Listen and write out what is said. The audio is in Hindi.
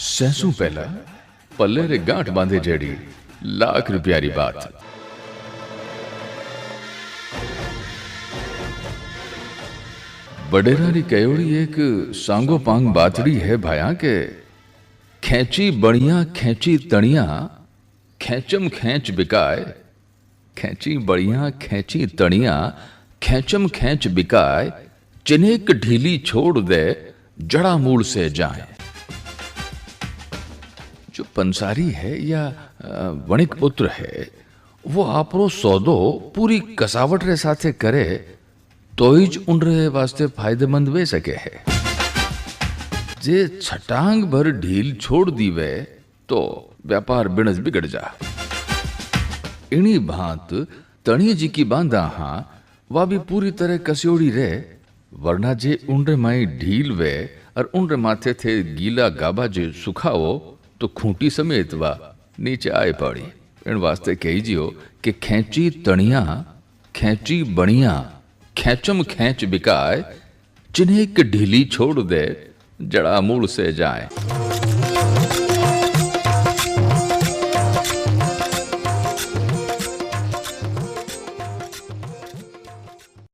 सहसू पहला पल्ले रे गांठ बांधे जेड़ी लाख रुपया री बात। बडेरा री कयोड़ी एक सांगो पांग बातड़ी है भाया के खेची बढ़िया खेची तणिया खेचम खेच बिकाय। खेची बढ़िया खेची तणिया खेचम खेच बिकाय। चिनेक ढीली छोड़ दे जड़ा मूल से जाए। जो पंसारी है या वणिक पुत्र है वो आपरो सौदो पूरी कसावट रे साथे करे तो ही उनरे वास्ते फायदेमंद वे सके है। जे छटांग भर ढील छोड़ दीवे तो व्यापार बिणस बिगड़ जा। इनी भांत तणी जी की बांधा हाँ वह भी पूरी तरह कस्योड़ी रे, वरना जे उनरे माई ढील वे और उनरे माथे थे गीला गाबा जे सुखाओ तो खूंटी समेत वा नीचे आए पड़ी। इन वास्ते कही जियो कि खेची तणिया खेची बणिया खेचम खेच बिकाय। चिन्हें ढीली छोड़ दे जड़ा मूल से जाए।